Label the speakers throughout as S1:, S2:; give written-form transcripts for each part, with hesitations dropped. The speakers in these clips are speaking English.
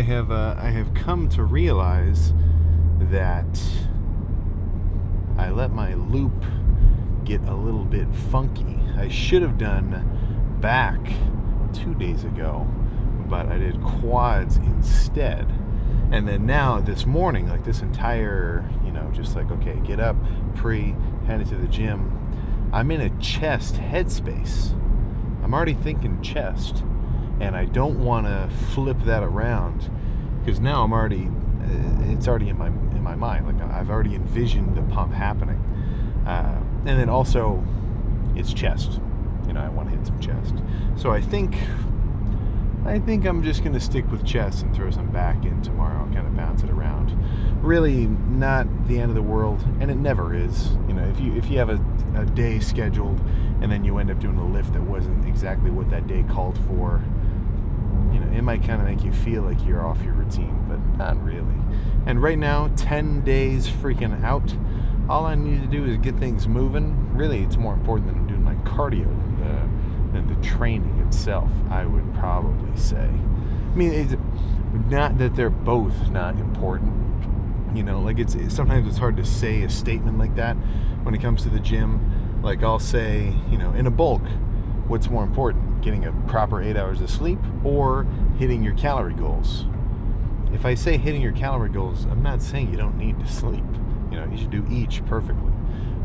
S1: I have come to realize that I let my loop get a little bit funky. I should have done back 2 days ago, but I did quads instead. And then now this morning, like this entire, just like, okay, get up, headed to the gym. I'm in a chest headspace. I'm already thinking chest, and I don't want to flip that around because now it's already in my mind. Like I've already envisioned the pump happening, and then also it's chest. I want to hit some chest. So I think I'm just going to stick with chest and throw some back in tomorrow and kind of bounce it around. Really not the end of the world, and it never is. If you have a day scheduled and then you end up doing a lift that wasn't exactly what that day called for, it might kind of make you feel like you're off your routine, but not really. And right now, 10 days freaking out, all I need to do is get things moving. Really, it's more important than I'm doing my cardio than the training itself, I would probably say. I mean, it's not that they're both not important. Sometimes it's hard to say a statement like that when it comes to the gym. Like I'll say, in a bulk, what's more important, getting a proper 8 hours of sleep or hitting your calorie goals? If I say hitting your calorie goals, I'm not saying you don't need to sleep. You should do each perfectly.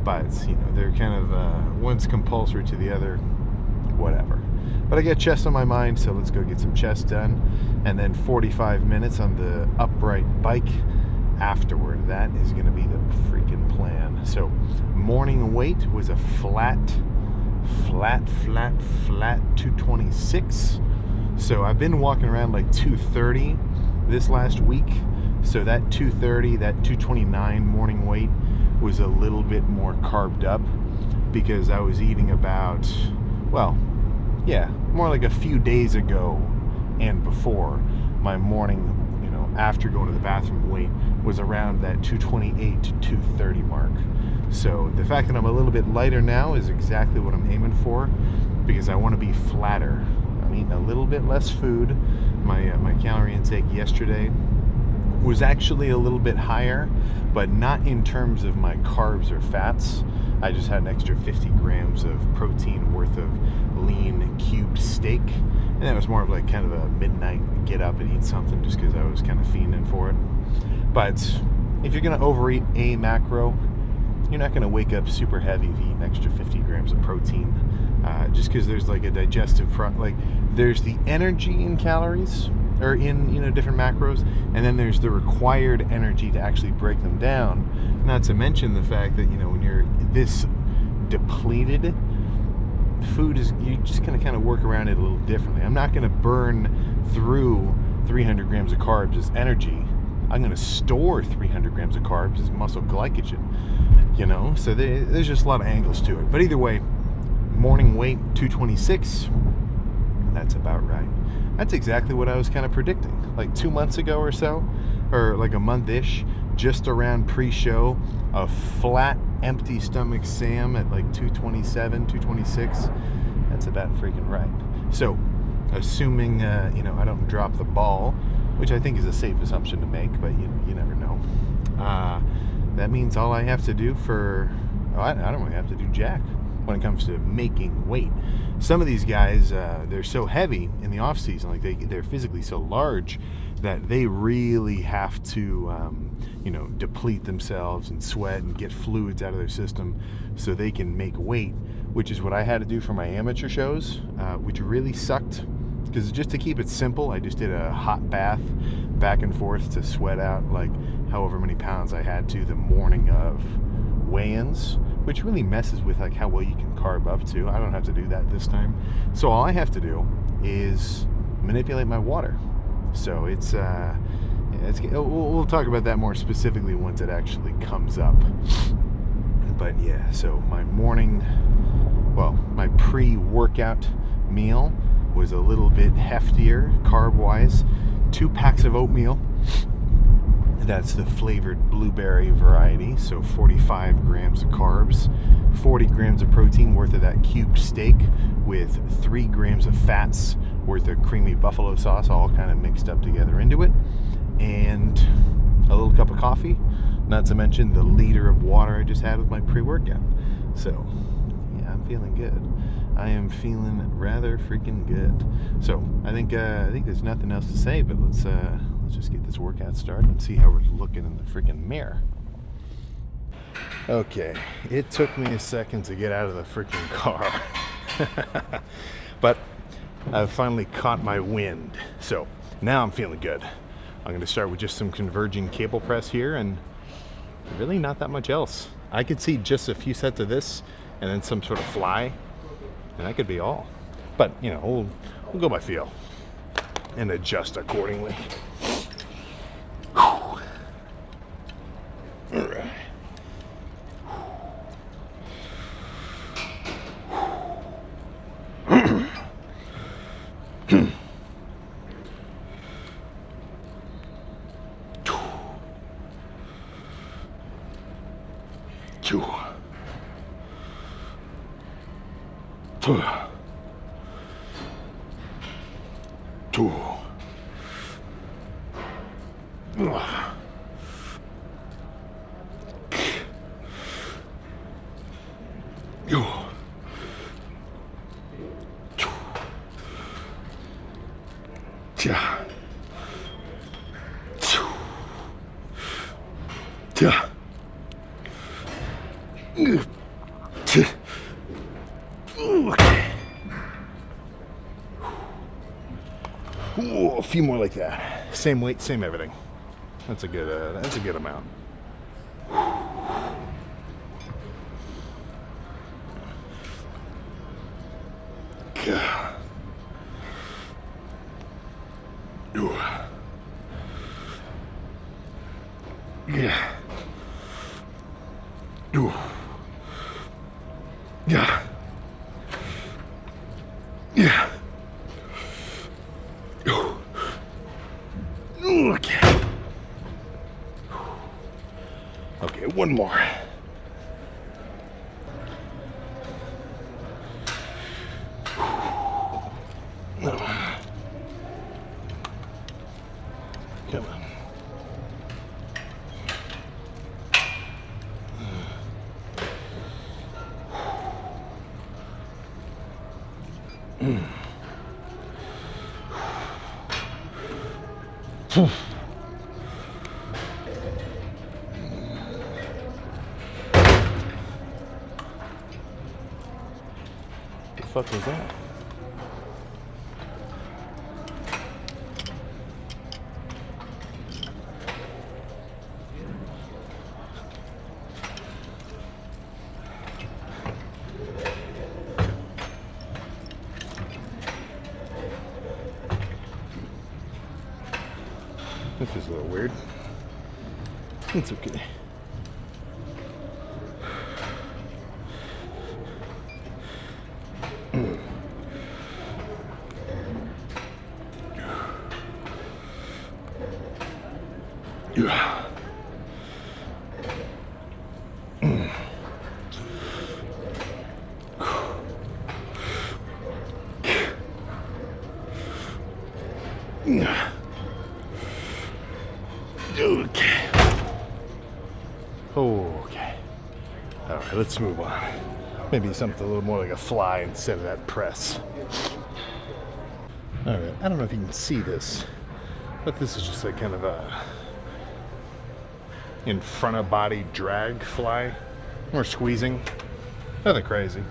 S1: But, they're kind of, one's compulsory to the other, whatever. But I got chest on my mind, so let's go get some chest done. And then 45 minutes on the upright bike afterward. That is going to be the freaking plan. So morning weight was a flat 226. So I've been walking around like 230 this last week. So that 230, that 229 morning weight was a little bit more carbed up because I was eating about, more like a few days ago and before, my morning, after going to the bathroom weight was around that 228 to 230 mark. So the fact that I'm a little bit lighter now is exactly what I'm aiming for because I want to be flatter. I'm eating a little bit less food. My calorie intake yesterday was actually a little bit higher, but not in terms of my carbs or fats. I just had an extra 50 grams of protein worth of lean cubed steak, and that was more of like kind of a midnight get up and eat something just because I was kind of fiending for it. But if you're going to overeat a macro, you're not going to wake up super heavy if you eat an extra 50 grams of protein, just because there's like a digestive there's the energy in calories or in different macros, and then there's the required energy to actually break them down. Not to mention the fact that when you're this depleted, food is, you're just going to kind of work around it a little differently. I'm not going to burn through 300 grams of carbs as energy. I'm going to store 300 grams of carbs as muscle glycogen. So there's just a lot of angles to it. But either way, morning weight 226. That's about right. That's exactly what I was kind of predicting. Like 2 months ago or so, or like a month-ish, just around pre-show, a flat, empty stomach Sam at like 227, 226. That's about freaking right. So, assuming, I don't drop the ball, which I think is a safe assumption to make, but you never know. That means all I have to do I don't really have to do jack when it comes to making weight. Some of these guys, they're so heavy in the off season, like they're physically so large that they really have to, deplete themselves and sweat and get fluids out of their system so they can make weight, which is what I had to do for my amateur shows, which really sucked. Because just to keep it simple, I just did a hot bath back and forth to sweat out like however many pounds I had to the morning of weigh-ins, which really messes with like how well you can carb up to. I don't have to do that this time. So all I have to do is manipulate my water. So we'll talk about that more specifically once it actually comes up. But yeah, so my pre-workout meal was a little bit heftier carb-wise. 2 packs of oatmeal. That's the flavored blueberry variety, so 45 grams of carbs, 40 grams of protein worth of that cubed steak with 3 grams of fats worth of creamy buffalo sauce, all kind of mixed up together into it, and a little cup of coffee, not to mention the liter of water I just had with my pre-workout. So yeah, I'm feeling good. I am feeling rather freaking good. So I think there's nothing else to say, but let's just get this workout started and see how we're looking in the freaking mirror. Okay, it took me a second to get out of the freaking car. But I've finally caught my wind. So now I'm feeling good. I'm going to start with just some converging cable press here, and really not that much else. I could see just a few sets of this and then some sort of fly, and that could be all. But, you know, we'll go by feel and adjust accordingly. All right. Ooh, a few more like that. Same weight, same everything. That's a good amount. Okay, one more. Come on. The fuck was that? This is a little weird. It's okay. Okay. All right, let's move on. Maybe something a little more like a fly instead of that press. All right, I don't know if you can see this, but this is just a kind of a in front of body drag fly. More squeezing. Nothing crazy.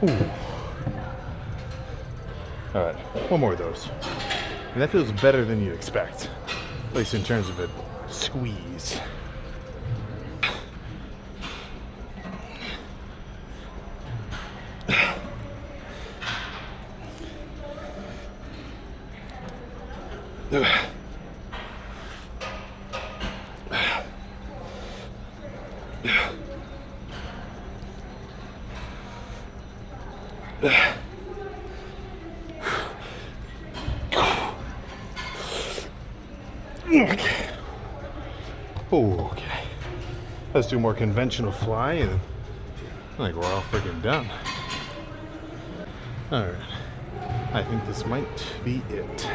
S1: Ooh. All right, one more of those. And that feels better than you'd expect, at least in terms of a squeeze. Okay. Okay. Let's do more conventional fly, and I think we're all freaking done. All right. I think this might be it.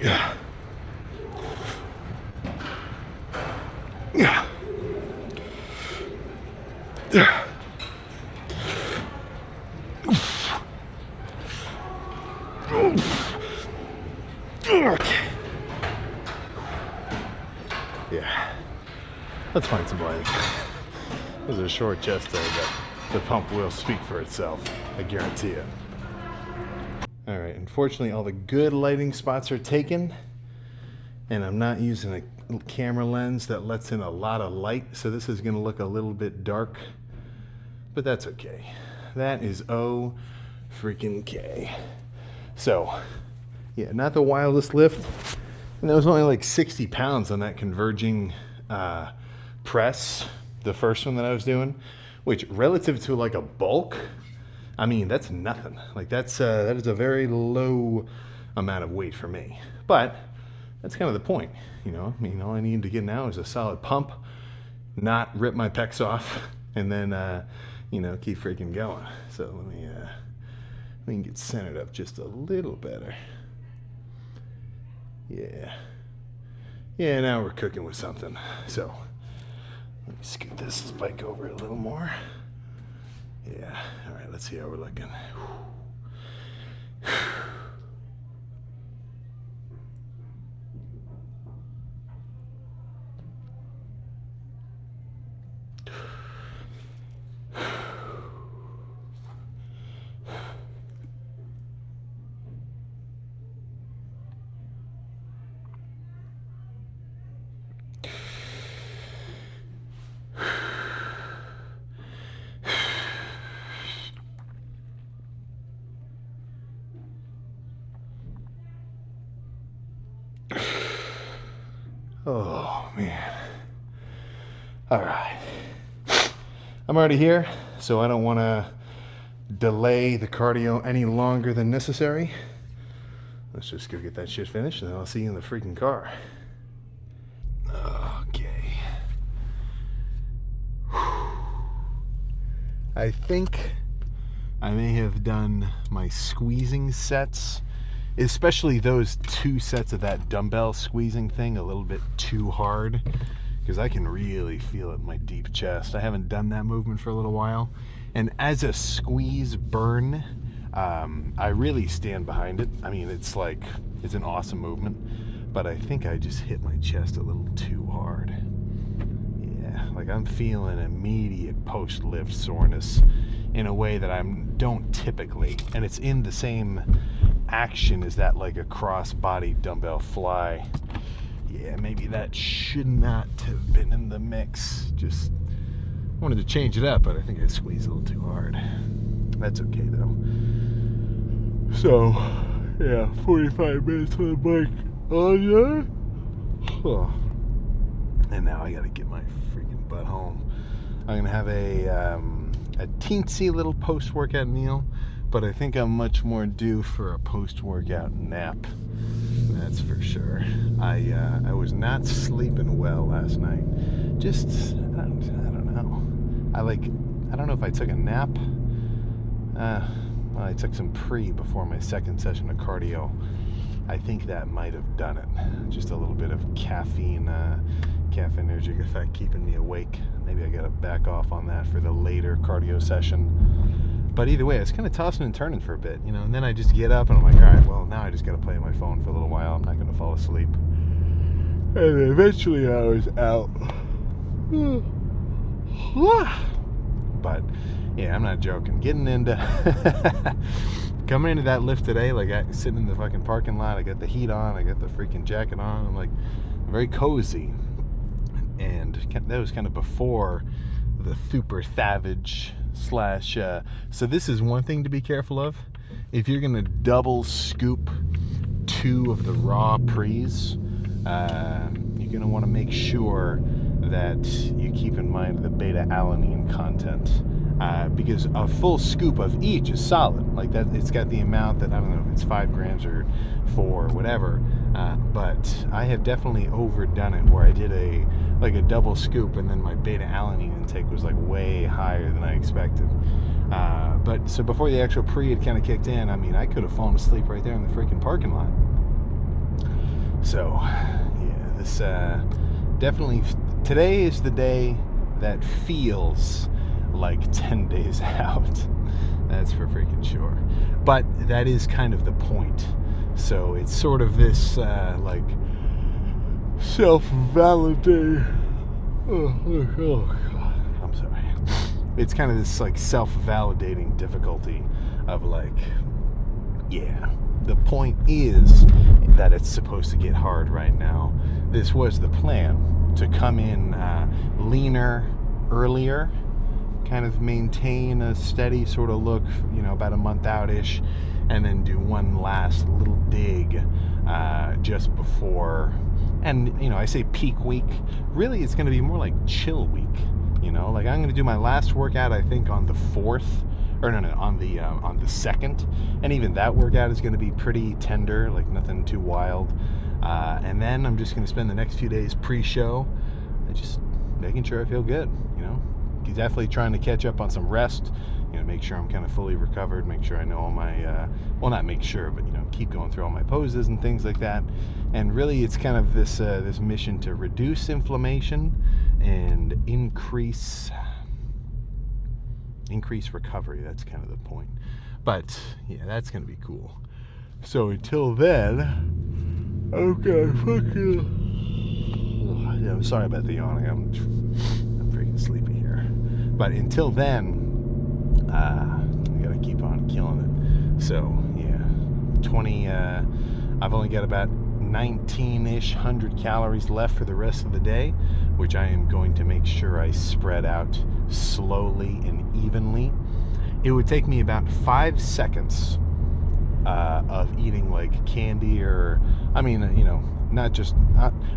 S1: Yeah. Yeah. Yeah. Okay. Yeah. Let's find some light. There's a short chest there, but the pump will speak for itself. I guarantee it. Alright, unfortunately all the good lighting spots are taken, and I'm not using a camera lens that lets in a lot of light, so this is going to look a little bit dark, but that's okay. That is O freaking K. So, yeah, not the wildest lift, and that was only like 60 pounds on that converging press, the first one that I was doing, which relative to like a bulk, I mean, that's nothing. Like that is a very low amount of weight for me. But that's kind of the point, you know. I mean, all I need to get now is a solid pump, not rip my pecs off, and then you know, keep freaking going. So let me get centered up just a little better. Yeah. Yeah, now we're cooking with something. So let me scoot this bike over a little more. Yeah, all right, let's see how we're looking. Oh, man. All right. I'm already here, so I don't want to delay the cardio any longer than necessary. Let's just go get that shit finished, and then I'll see you in the freaking car. Okay. I think I may have done my squeezing sets, especially those 2 sets of that dumbbell squeezing thing, a little bit too hard, because I can really feel it in my deep chest. I haven't done that movement for a little while, and as a squeeze burn, I really stand behind it. I mean, it's an awesome movement, but I think I just hit my chest a little too hard. Yeah, like I'm feeling immediate post-lift soreness in a way that I don't typically, and it's in the same action as that, like a cross-body dumbbell fly. Yeah, maybe that should not have been in the mix. Just wanted to change it up, but I think I squeezed a little too hard. That's okay though. So, yeah, 45 minutes on the bike. Oh yeah? Huh. And now I gotta get my freaking butt home. I'm gonna have a teensy little post-workout meal, but I think I'm much more due for a post-workout nap. That's for sure. I was not sleeping well last night. Just, I don't know. I don't know if I took a nap. Well, I took some before my second session of cardio. I think that might have done it. Just a little bit of caffeinergic effect keeping me awake. Maybe I gotta back off on that for the later cardio session. But either way, it's kind of tossing and turning for a bit, and then I just get up and I'm like, all right, well, now I just gotta play on my phone for a little while. I'm not gonna fall asleep. And eventually I was out. But yeah, I'm not joking. Getting into coming into that lift today, like sitting in the fucking parking lot, I got the heat on, I got the freaking jacket on, I'm like very cozy. And that was kind of before the super savage slash so this is one thing to be careful of. If you're gonna double scoop 2 of the raw pre's, you're gonna want to make sure that you keep in mind the beta alanine content, because a full scoop of each is solid. Like that, it's got the amount that, I don't know if it's 5 grams or 4 or whatever, but I have definitely overdone it where I did a double scoop and then my beta alanine intake was like way higher than I expected. But so before the actual pre had kind of kicked in, I mean, I could have fallen asleep right there in the freaking parking lot. So yeah, this definitely, today is the day that feels like 10 days out. That's for freaking sure. But that is kind of the point. So it's sort of this like self-validate. Oh God, I'm sorry. It's kind of this like self-validating difficulty of like, yeah, the point is that it's supposed to get hard right now. This was the plan, to come in leaner earlier, kind of maintain a steady sort of look, about a month out-ish, and then do one last little dig just before. And, I say peak week. Really, it's going to be more like chill week, Like, I'm going to do my last workout, I think, on the 4th. Or no, on the 2nd. And even that workout is going to be pretty tender, like nothing too wild. And then I'm just going to spend the next few days pre-show just making sure I feel good, Definitely trying to catch up on some rest, make sure I'm kind of fully recovered, make sure I know all my, well, not make sure, but, keep going through all my poses and things like that. And really, it's kind of this mission to reduce inflammation and increase recovery. That's kind of the point. But yeah, that's gonna be cool. So until then, okay, yeah, I'm sorry about the yawning. I'm freaking sleepy here. But until then, we gotta keep on killing it. So yeah, 20. I've only got about 19-ish 100 calories left for the rest of the day, which I am going to make sure I spread out slowly and evenly. It would take me about 5 seconds of eating like candy, or not just,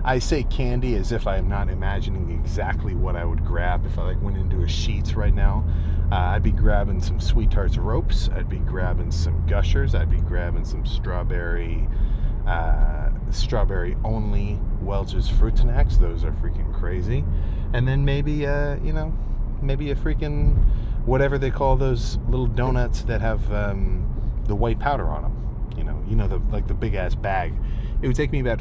S1: I say candy as if I'm not imagining exactly what I would grab if I went into a Sheetz right now. I'd be grabbing some Sweet Tarts Ropes, I'd be grabbing some Gushers, I'd be grabbing some strawberry only Welch's Fruit Snacks. Those are freaking crazy. And then maybe maybe a freaking whatever they call those little donuts that have the white powder on them. The big ass bag. It would take me about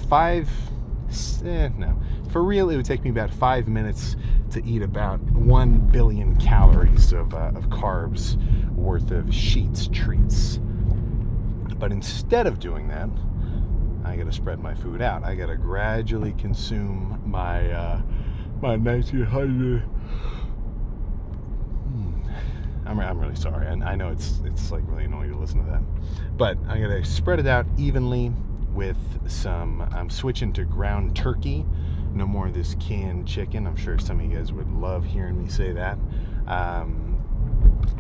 S1: for real, it would take me about 5 minutes to eat about 1 billion calories of carbs worth of Sheetz treats. But instead of doing that, I gotta spread my food out. I gotta gradually consume my 1900. I'm really sorry. I know it's like really annoying to listen to that, but I gotta spread it out evenly with some. I'm switching to ground turkey. No more of this canned chicken. I'm sure some of you guys would love hearing me say that.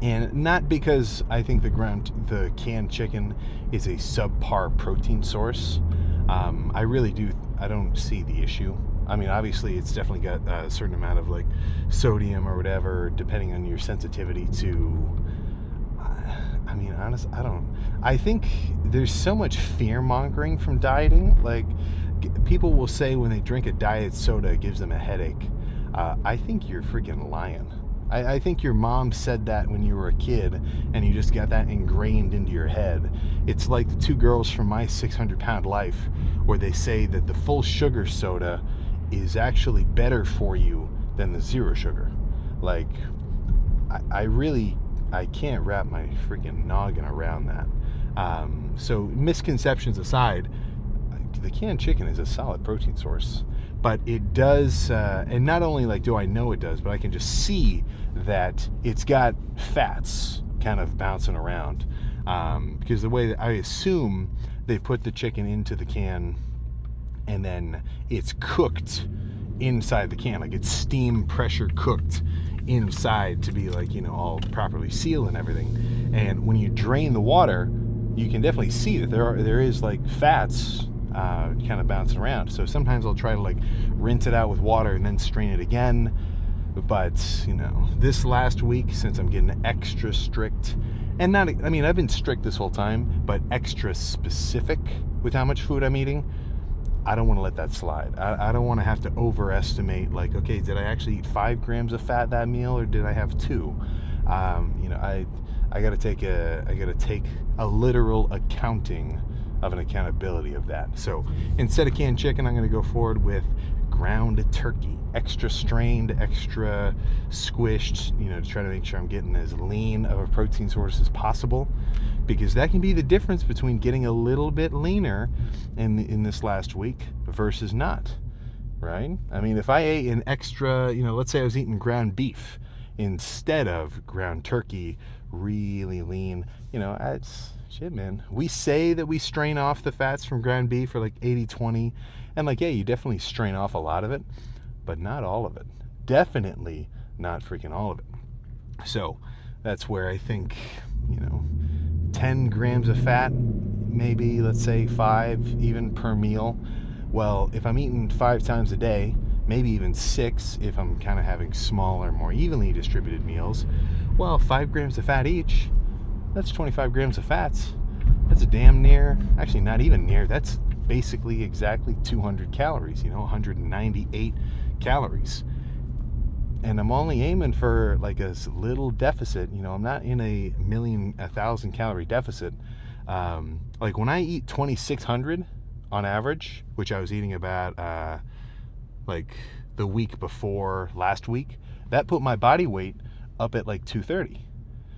S1: And not because I think the canned chicken is a subpar protein source. I really do. I don't see the issue. I mean, obviously, it's definitely got a certain amount of like sodium or whatever, depending on your sensitivity to. I mean, honestly, I think there's so much fear mongering from dieting. Like, people will say when they drink a diet soda, it gives them a headache. I think you're freaking lying. I think your mom said that when you were a kid, and you just got that ingrained into your head. It's like the two girls from My 600-Pound Life, where they say that the full sugar soda is actually better for you than the zero sugar. Like, I can't wrap my freaking noggin around that. So misconceptions aside, the canned chicken is a solid protein source, but it does, and not only like do I know it does, but I can just see that it's got fats kind of bouncing around, because the way that I assume they put the chicken into the can and then it's cooked inside the can, like it's steam pressure cooked inside to be like, you know, all properly sealed and everything. And when you drain the water, you can definitely see that there is like fats kind of bouncing around. So sometimes I'll try to like rinse it out with water and then strain it again. But, you know, this last week, since I'm getting extra strict, and not, I mean, I've been strict this whole time, but extra specific with how much food I'm eating, I don't want to let that slide. I don't want to have to overestimate, like, okay, did I actually eat 5 grams of fat that meal, or did I have 2? You know, I got to take a literal accounting of an accountability of that. So instead of canned chicken, I'm going to go forward with ground turkey, extra strained, extra squished, you know, to try to make sure I'm getting as lean of a protein source as possible, because that can be the difference between getting a little bit leaner in this last week versus not, right? I mean, if I ate an extra, you know, let's say I was eating ground beef instead of ground turkey, really lean, you know, it's shit, man. We say that we strain off the fats from ground beef for like 80-20, and like, yeah, you definitely strain off a lot of it, but not all of it. Definitely not freaking all of it. So that's where I think, you know, 10 grams of fat, maybe, let's say 5 even per meal. Well, if I'm eating 5 times a day, maybe even 6 if I'm kind of having smaller, more evenly distributed meals, well, 5 grams of fat each, that's 25 grams of fats. That's a damn near, actually not even near, that's basically exactly 200 calories, you know, 198 calories. And I'm only aiming for like a little deficit, you know, I'm not in a 1,000 calorie deficit. Like when I eat 2,600 on average, which I was eating about like the week before last week, that put my body weight up at like 230.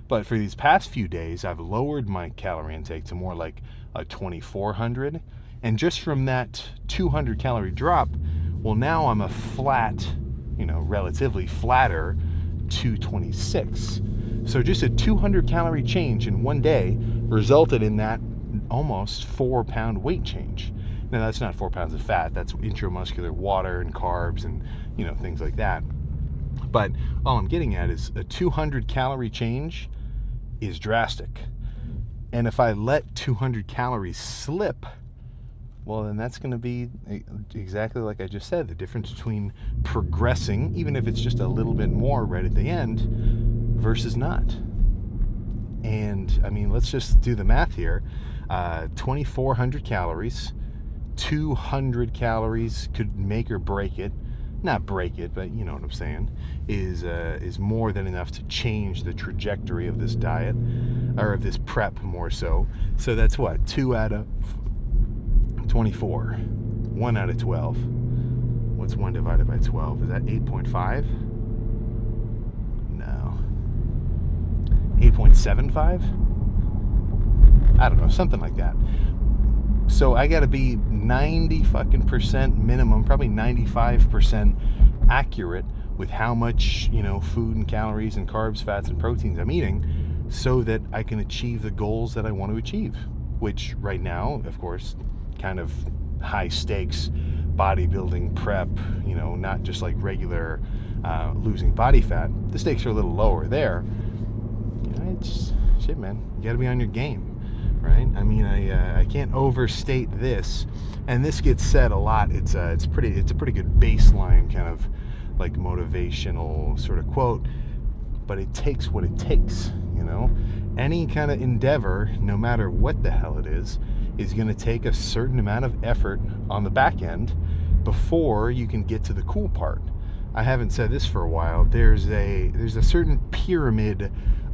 S1: But for these past few days, I've lowered my calorie intake to more like a 2,400. And just from that 200 calorie drop, well, now I'm a flat, you know, relatively flatter 226. So just a 200 calorie change in one day resulted in that almost 4-pound weight change. Now, that's not 4 pounds of fat. That's intramuscular water and carbs and, you know, things like that. But all I'm getting at is a 200 calorie change is drastic. And if I let 200 calories slip, well, then that's going to be exactly like I just said, the difference between progressing, even if it's just a little bit more right at the end, versus not. And I mean, let's just do the math here. 2,400 calories, 200 calories could make or break it. Not break it, but you know what I'm saying, is more than enough to change the trajectory of this diet, or of this prep more so. So that's what, 2 out of 24, 1 out of 12. What's 1 divided by 12? Is that 8.5? No. 8.75? I don't know, something like that. So I gotta be 90% minimum, probably 95% accurate with how much, you know, food and calories and carbs, fats, and proteins I'm eating, so that I can achieve the goals that I want to achieve, which right now, of course, kind of high stakes bodybuilding prep, you know, not just like regular losing body fat. The stakes are a little lower there. You know, it's shit, man. You gotta be on your game. Right? I mean, I can't overstate this, and this gets said a lot. It's a pretty good baseline kind of like motivational sort of quote, but it takes what it takes, you know? Any kind of endeavor, no matter what the hell it is going to take a certain amount of effort on the back end before you can get to the cool part. I haven't said this for a while. There's a certain pyramid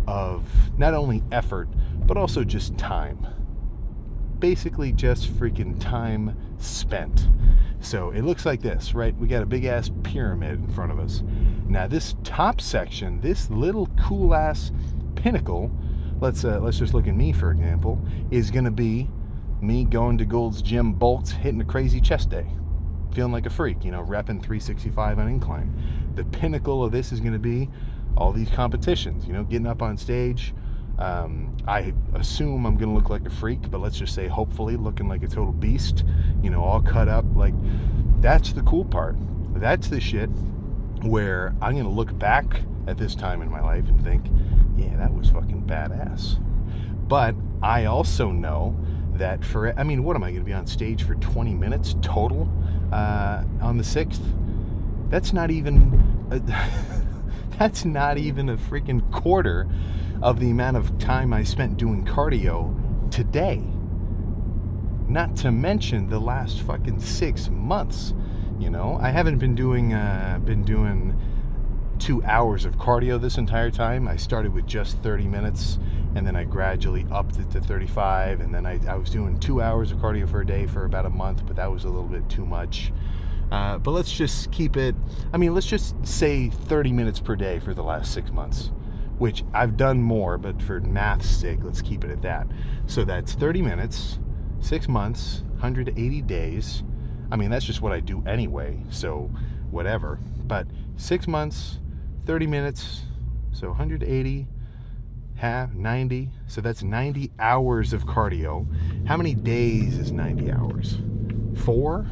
S1: of not only effort, but also just time. Basically just freaking time spent. So it looks like this, right? We got a big ass pyramid in front of us. Now this top section, this little cool ass pinnacle, let's just look at me for example, is gonna be me going to Gold's Gym bulks, hitting a crazy chest day, feeling like a freak, repping 365 on incline. The pinnacle of this is gonna be all these competitions, getting up on stage. I assume I'm gonna look like a freak, but let's just say hopefully looking like a total beast, all cut up. Like, that's the cool part. That's the shit where I'm gonna look back at this time in my life and think, yeah, that was fucking badass. But I also know that what am I gonna be on stage for 20 minutes total on the 6th? That's not even that's not even a freaking quarter of the amount of time I spent doing cardio today. Not to mention the last fucking 6 months. I haven't been doing 2 hours of cardio this entire time. I started with just 30 minutes, and then I gradually upped it to 35, and then I was doing 2 hours of cardio for a day for about a month, but that was a little bit too much. But let's just keep it, let's just say 30 minutes per day for the last 6 months, which I've done more, but for math's sake, let's keep it at that. So that's 30 minutes, 6 months, 180 days. That's just what I do anyway, so whatever. But 6 months, 30 minutes, so 180, half, 90. So that's 90 hours of cardio. How many days is 90 hours? 4?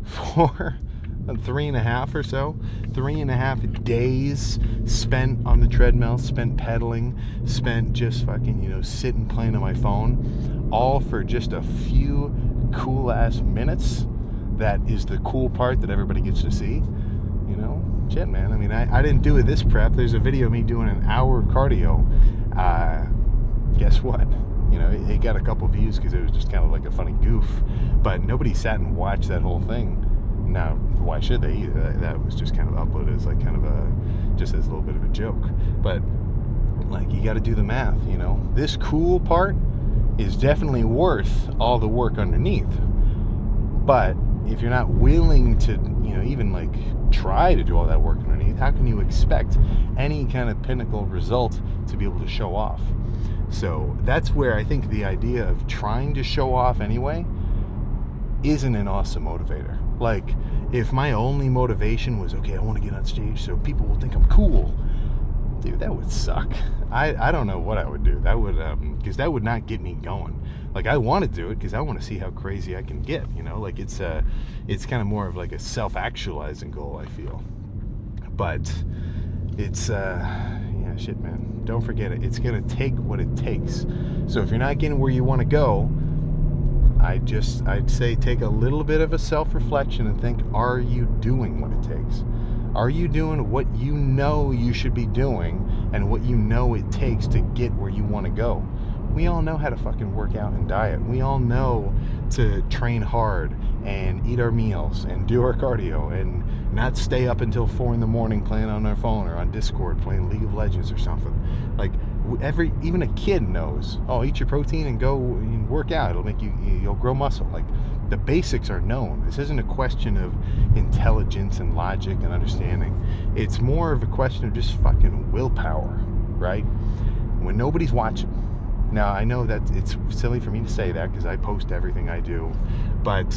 S1: 3.5 or so. 3.5 days spent on the treadmill, spent pedaling, spent just fucking, sitting playing on my phone, all for just a few cool ass minutes. That is the cool part that everybody gets to see. Shit, man. I didn't do it this prep. There's a video of me doing an hour of cardio. Guess what? It got a couple views because it was just kind of like a funny goof, but nobody sat and watched that whole thing. Now, why should they either? That was just kind of uploaded as like kind of just as a little bit of a joke. But like, you got to do the math. This cool part is definitely worth all the work underneath. But if you're not willing to, even like try to do all that work underneath, how can you expect any kind of pinnacle result to be able to show off? So that's where I think the idea of trying to show off anyway isn't an awesome motivator. Like, if my only motivation was, okay, I want to get on stage so people will think I'm cool, dude, that would suck. I don't know what I would do. That would, because that would not get me going. Like, I want to do it because I want to see how crazy I can get, like it's kind of more of like a self-actualizing goal, I feel. But it's, shit, man, don't forget it. It's going to take what it takes. So if you're not getting where you want to go, I'd say take a little bit of a self-reflection and think, are you doing what it takes? Are you doing what you know you should be doing and what you know it takes to get where you want to go? We all know how to fucking work out and diet. We all know to train hard and eat our meals and do our cardio and not stay up until 4 a.m. playing on our phone or on Discord playing League of Legends or something. Like, even a kid knows, eat your protein and go and work out. It'll make you'll grow muscle. Like, the basics are known. This isn't a question of intelligence and logic and understanding. It's more of a question of just fucking willpower, right? When nobody's watching. Now, I know that it's silly for me to say that because I post everything I do, but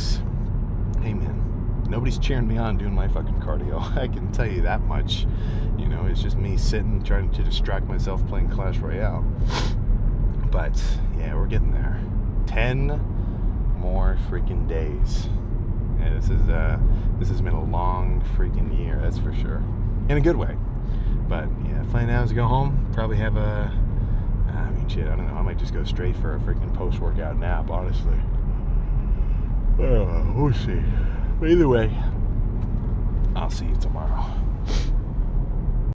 S1: hey, man, nobody's cheering me on doing my fucking cardio. I can tell you that much. It's just me sitting, trying to distract myself playing Clash Royale. But yeah, we're getting there. 10 more freaking days. And this has been a long freaking year, that's for sure. In a good way. But yeah, plan now is to go home. Probably have I don't know. I might just go straight for a freaking post-workout nap, honestly. We'll see. But either way, I'll see you tomorrow.